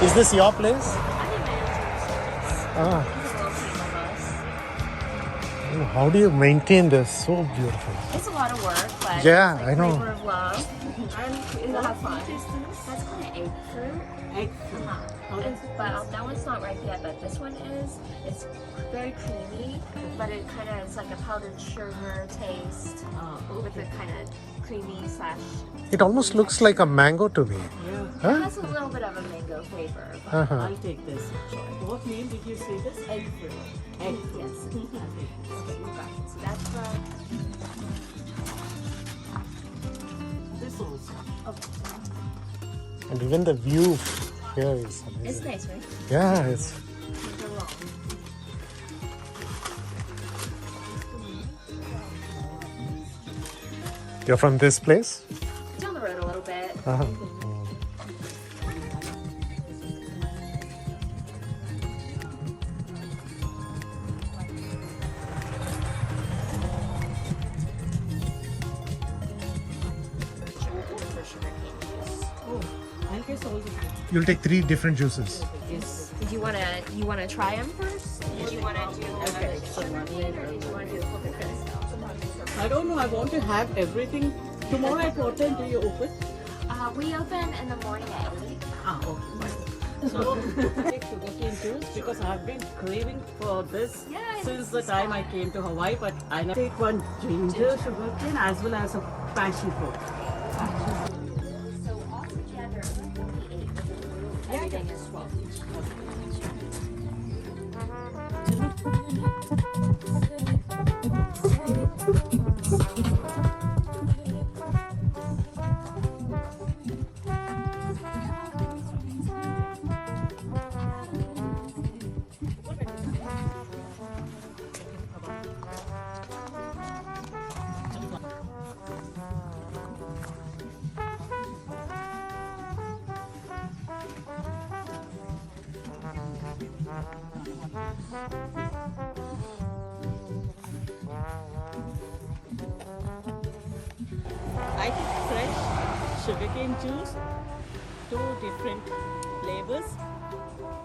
Is this your place? Ah. How do you maintain this? So beautiful. It's a lot of work, but Yeah, it's like I know. flavor of love. And it'll have fun. That's called an egg fruit. Egg fruit. But that one's not ripe yet, but this one is. It's very creamy, but it kind of is like a powdered sugar taste with a kind of creamy slash. It almost looks like a mango to me. Yeah. It Huh? has a little bit of a mango flavor. But Uh-huh. I'll take this. What name did you say this? Egg fruit. Egg fruit. yes. Okay, you got it. So that's This also. And even the view here is amazing. it's nice, right? Yeah, it's. Can't go wrong. You're from this place? Down the road a little bit. Uh-huh. For sugarcane juice. Oh, I'll guess all the You'll take 3 different juices. Yes. Did you wanna try them first? Did you wanna do Okay. sugarcane or did you wanna do coconut? I don't know. I want to have everything. Tomorrow at what time do you open? We open in the morning at 8. Ah, okay. Fine. So, take sugarcane juice because I've been craving for this Yeah, since the time I came to Hawaii. But I now take one ginger sugarcane as well as a passion fruit. So altogether, only 8. Everything is 12 each. I take fresh sugarcane juice, 2 different flavors.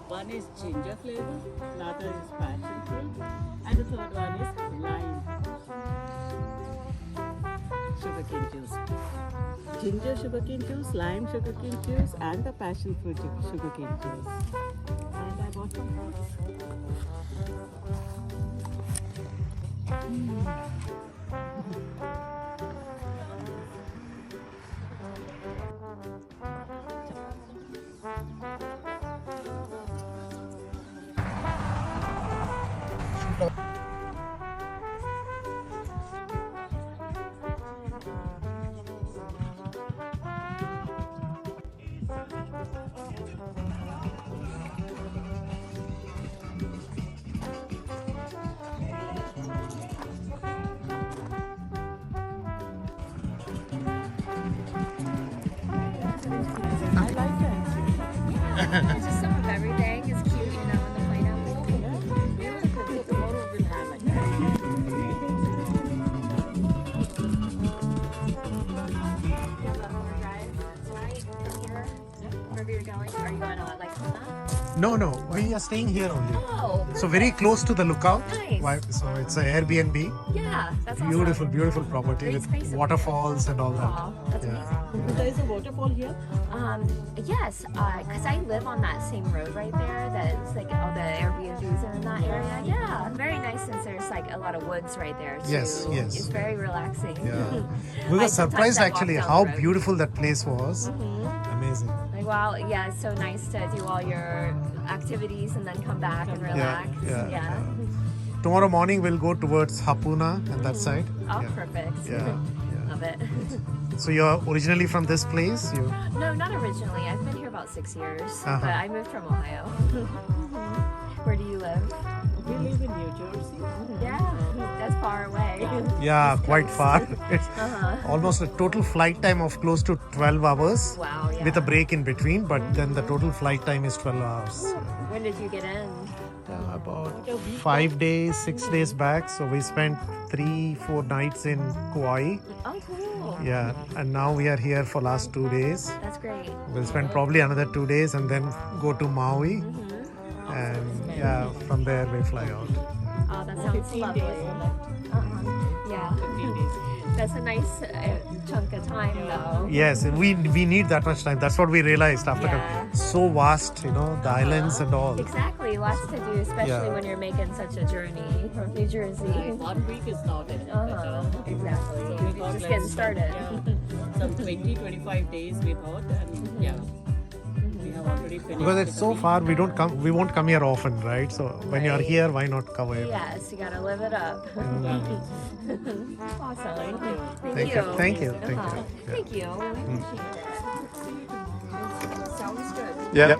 One is ginger flavor, another is passion fruit, and the third one is lime sugarcane juice. Ginger sugarcane juice, lime sugarcane juice, and the passion fruit sugarcane juice. And I bought some. I like that. It's just some of everything. It's cute, you know, in the pineapple. So tomorrow we'll have like that. You have a home drive tonight from here. Wherever you're going. Are you going to like Kona? No, we are staying here only. Oh, So very close to the lookout. Nice. So it's an Airbnb. yeah, that's awesome. Beautiful property Great with space. waterfalls and all that. Aw, that's amazing. There is a waterfall here. Yes, because I live on that same road right there. That's like all the Airbnbs are in that area. Yeah, very nice since there's like a lot of woods right there too. Yes. It's very relaxing. Yeah. We were Sometimes surprised I walk actually down how the road. beautiful that place was. Amazing. Like, wow, yeah, it's so nice to do all your activities and then come back and relax. yeah. Tomorrow morning we'll go towards Hapuna and that side. Oh, Yeah. perfect. Yeah. Love it. So you're originally from this place? No, not originally. I've been here about 6 years, Uh-huh. but I moved from Ohio. Where do you live? We live in New Jersey. Yeah, that's far away. Yeah, quite far. Uh-huh. Almost a total flight time of close to 12 hours Wow, yeah. with a break in between, but then the total flight time is 12 hours. When did you get in? about 5 days, 6 days back. So we spent 3-4 nights in Kauai. Oh, cool. Yeah, and now we are here for last 2 days. That's great. We'll spend probably another 2 days and then go to Maui. And yeah, from there we fly out. Oh, that sounds 15 lovely. days left. Yeah. 15 days. That's a nice chunk of time, though. Yes, we need that much time. That's what we realized after Yeah. so vast, the islands and all. Exactly. Lots to do, especially Yeah. when you're making such a journey from New Jersey. Right, 1 week is not enough. Exactly. So we thought Just getting let's- started. Yeah, some 20-25 days we thought, and yeah, we have already finished. Because it's with so the far, we won't come here often, right? So when you're Right. here, why not cover it? Yes, you gotta live it up. Awesome. Thank you. Thank you. Thank Uh-huh. you. Thank you. Appreciate it. Sounds good. Yeah.